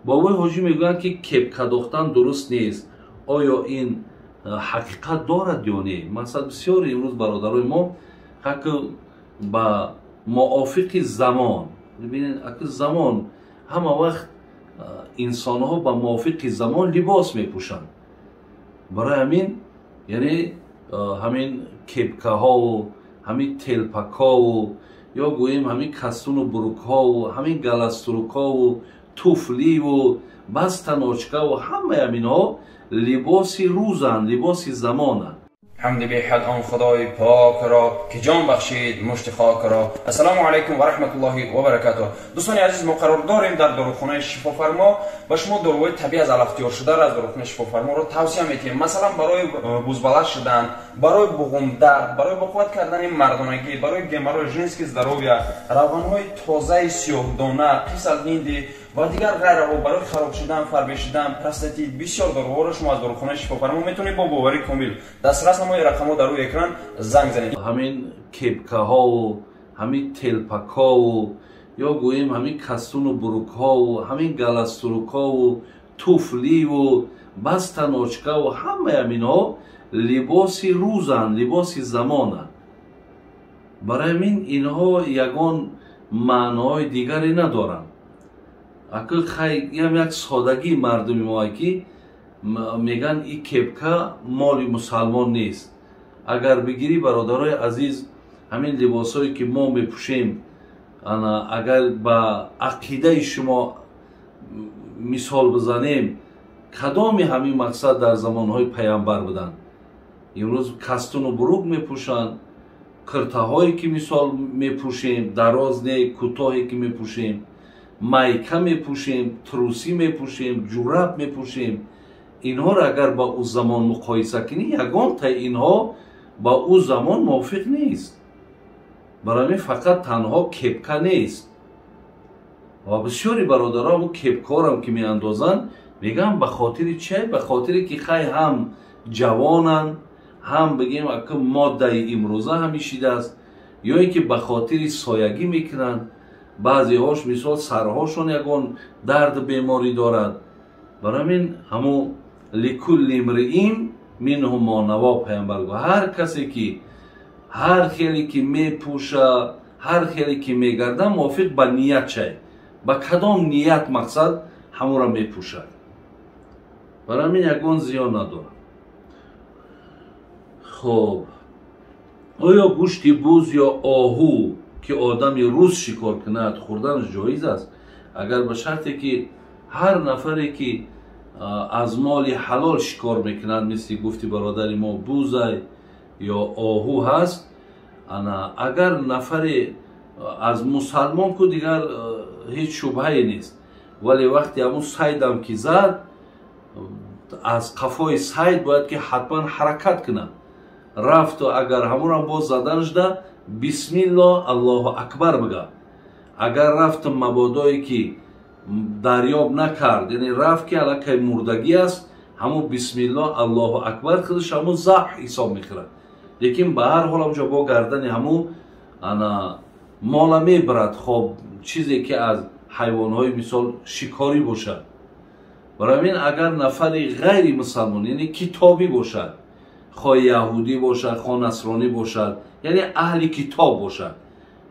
бобои ҳоҷӣ мегӯянд ки кепка дохтан дуруст нест. оё ин ҳақиқат дорад ё не? мақсад бисёри имрӯз бародарои мо ба муовиқи замон, бибинед замон ҳама вақт инсонҳо ба муовиқи замон либос мепӯшанд. барои ҳамин яъне ҳамин кепкаҳову ҳамин телпакҳову ё гӯем ҳамин кастуну бурукҳову ҳамин галастурукҳову туфливу бастаночкаву ҳамаи ҳаминҳо либоси рӯзанд, либоси замонанд. حمد بیحد آن خدای پاک را که جان بخشید مشت خاک را. السلام علیکم و رحمت الله و برکاته. دوستان عزیز، ما قرار داریم در داروخانه شفافرما با شما داروهای طبیعی از الاختیار شده را از داروخانه شفافرما رو توصیه می‌کنیم. مثلا برای بزبله شدن، برای بغم درد، برای بقوت کردن مردانگی، برای گمرای ژنسکی здоровья، روانهای تازه سیاه‌دانه، قیس از هندی و دیگر غیره، برای خراب شدن، فربه شدن، پروستات، بسیار داروها رو شما از داروخانه شفافرما میتونید با باوری کامل دسترس نمایید. رقم‌ها در روی اکران زنگ زنید. همین کپکا‌ها و همین تلپک‌ها و یا گوییم همین کستون و بروک‌ها و همین گلاستروک‌ها و توفلی و بستناچکا و همه همین‌ها لباسی روزند، لباسی زمانند. برای همین اینها یگان معنای دیگری ندارند. اگر خیلی یک سادگی مردمی ما که میگن این کپکا مال مسلمان نیست. اگر بگیری برادرای عزیز همین لباسایی که ما میپوشیم، اگر با عقیده شما مثال بزنیم، کدام همین مقصد در زمانهای پیامبر بودن؟ امروز کستون و بروک میپوشن، کرتاهایی که مثال میپوشیم، دراز نه کوتاهی که میپوشیم، مایکه میپوشیم، تروسی میپوشیم، جوراب میپوشیم. اینها را اگر با او زمان مقایسه کنی، یگان تا اینها با او زمان موافق نیست. برای فقط تنها کپکا نیست. و بسیاری برادران و کپکارم که می اندازن میگن به خاطر چه؟ به خاطر که خیلی هم جوانن، هم بگیم که ماده امروزه همیشیده است، یا اینکه به خاطر سایگی میکنن. بعضی هاش مثال سرهاشون یگان درد بیماری دارد. برای همین همو لکل امرئین منهم ما نوا پیامبر گفت هر کسی که هر خیلی که میپوشه، هر خیلی که میگرده موافق به نیت چه، با کدام نیت مقصد همو را میپوشد. برای همین یگان زیان نداره. خب آیا گوشت بوز یا آهو که آدم روز شکار کند خوردنش جایز است؟ اگر به شرطی که هر نفری که از مال حلال شکار میکنند، مثل گفتی برادر ما بوزه یا آهو هست، اگر نفری از مسلمان که دیگر هیچ شبهه نیست، ولی وقتی همون سیدم که زد، از قفای سید باید که حتما حرکت کنه. رفت و اگر همون را باز زدنش ده بسم الله الله اکبر بگه. اگر رفت مبادایی که دریاب نکرد، یعنی رفت که علاقه مردگی است، همون بسم الله الله اکبر خودش همون ذبح حساب میخوره. لیکن به هر حال همونجا با گردن همون مال میبرد. خب چیزی که از حیوانهای مثال شکاری باشد. برای همین اگر نفری غیر مسلمان، یعنی کتابی باشد، خواه یهودی باشد، خواه نصرانی باشد، یعنی اهل کتاب باشد،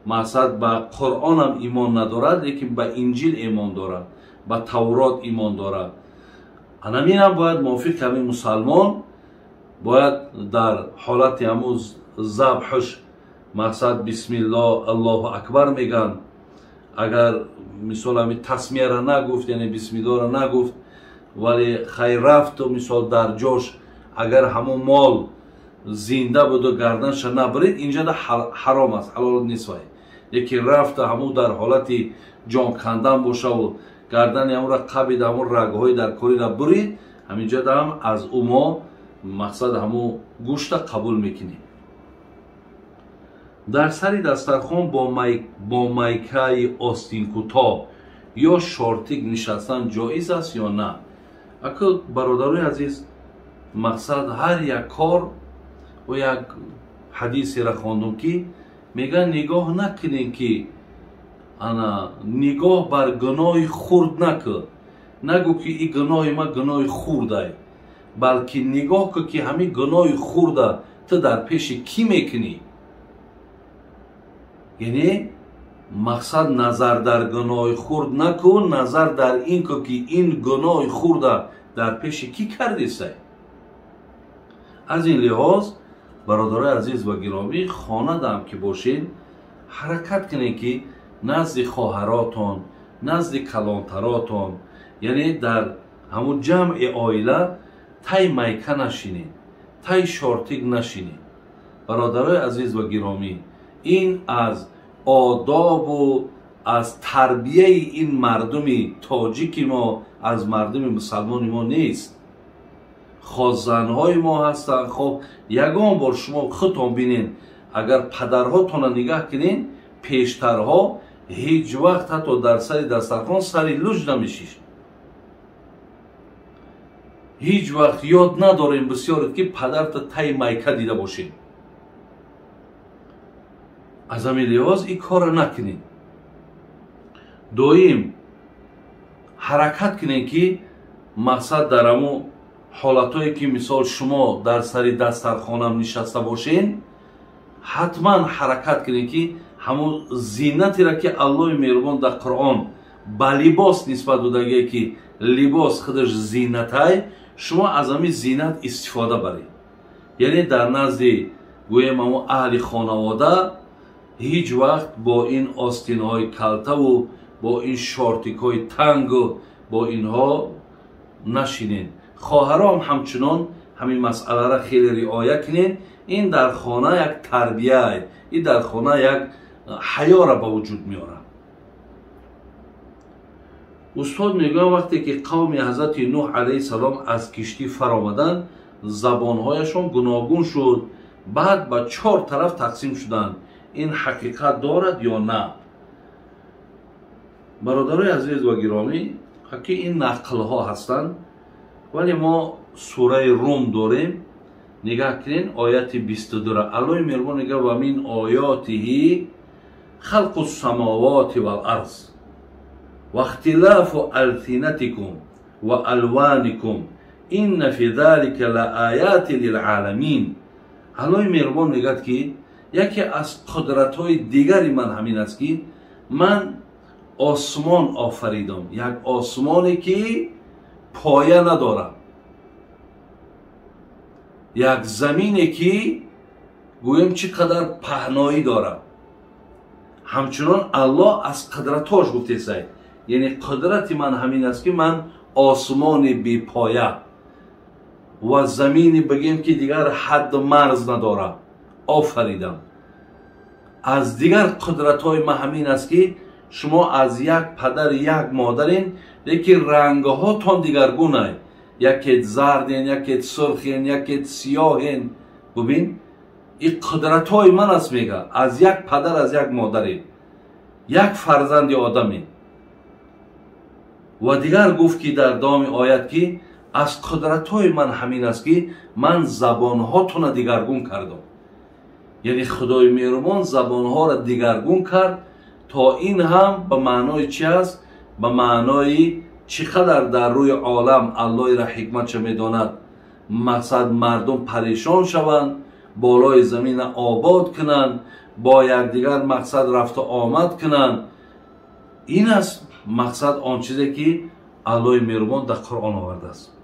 مقصد به قرآن هم ایمان ندارد لیکن به انجیل ایمان دارد، به تورات ایمان دارد، همین هم باید موافق همین مسلمان باید در حالت همون ذبحش مقصد بسم الله الله اکبر میگن. اگر مثال همین تسمیه را نگفت، یعنی بسم الله را نگفت، ولی خیر رفت و مثال در جاش اگر همون مال زنده بود و گردنش نبرید، اینجا ده حرام است، حلال نیست. یکی رفت همون در حالت جان کندن باشه و گردن همون را قبید، همون رگهای در کاری را برید، همینجا ده هم از او ما مقصد همون گوشت قبول میکنیم. در سری دسترخوان با مایکه آستین کوتاه یا شورتیک نشستن جایز است یا نه؟ اگر برادرای عزیز مقصد هر یک کار و یک حدیثی را خواندم که میگه نگاه نکنین که انا نگاه بر گناه خورد نکن، نگو که این گناه ما گناه خورده، بلکه نگاه که که همین گناه خورده تو در پیش کی میکنی. یعنی مقصد نظر در گناه خورد نکن، نظر در این که این گناه خورده در پیش کی کرده سه. از این لحاظ برادرای عزیز و گرامی، خانه دم که باشین حرکت کنین که نزد خواهراتون، نزد کلانتراتون، یعنی در همون جمع عائله تای میکه نشینین، تای شارتیگ نشینین. برادرای عزیز و گرامی، این از آداب و از تربیه این مردم تاجیک ما، از مردم مسلمان ما نیست. زنهای ما هستن. خب یگان بار شما خودتون بینین، اگر پدرهاتون نگاه کنین، پیشترها هیچ وقت حتی در سر دسترخوان سری لوج نمیشیش. هیچ وقت یاد نداریم بسیارت که پدرت تای میکه دیده باشین. از همین لحاظ این کار نکنین. دویم حرکت کنین که مقصد در همون حالتایی که مثال شما در سر دسترخوانم نشسته باشین، حتما حرکت کنین که همون زینتی را که الله مهربان در قرآن با لباس نسبت داده که لباس خودش زینته، شما از همین زینت استفاده برید. یعنی در نزد گویم همون اهل خانواده هیچ وقت با این آستینهای کلته و با این شارتیک های تنگ و با اینها نشینین. خواهرام همچنان همین مسئله را خیلی رعایت کنین. این در خانه یک تربیه، این در خانه یک حیا را به وجود میاره. استاد میگه وقتی که قوم حضرت نوح علیه السلام از کشتی فرآمدند، زبانهایشان گوناگون شد، بعد به 4 طرف تقسیم شدند. این حقیقت دارد یا نه؟ برادرای عزیز و گرامی، حقیقی این نقل ها هستند، ولی ما سوره روم داریم. نگاه کنین آیت 22 را الله مهربان میگه و من آیاته خلق السماوات والارض و اختلاف السنتکم و الوانکم ان فی ذلک لآیات للعالمین. الله مهربان میگه که یکی از قدرت های دیگری من همین است که من آسمان آفریدم، یک آسمانی که پایه نداره، یک زمینی که گویم چقدر پهنایی داره. همچنان الله از قدرتاش گفته سه، یعنی قدرت من همین است که من آسمان بی پایه و زمینی بگیم که دیگر حد مرز نداره آفریدم. از دیگر قدرت های من همین است که شما از یک پدر یک مادرین، لیکن رنگ ها تان دیگرگونه، یکیت زردین، یکیت سرخین، یکیت سیاهین. ببین این قدرت های من است. میگه از یک پدر از یک مادرین، یک فرزند آدمی. و دیگر گفت که در دام آیت که از قدرت های من همین است که من زبان ها تون دیگرگون کردم. یعنی خدای مهربان زبان ها را دیگرگون کرد تا این هم به معنای چی است؟ به معنای چقدر در روی عالم الله را حکمت چه میداند. مقصد مردم پریشان شوند، بالای زمین آباد کنند، با یکدیگر مقصد رفت و آمد کنند. این است مقصد آن چیزی که الله مهربان در قرآن آورده است.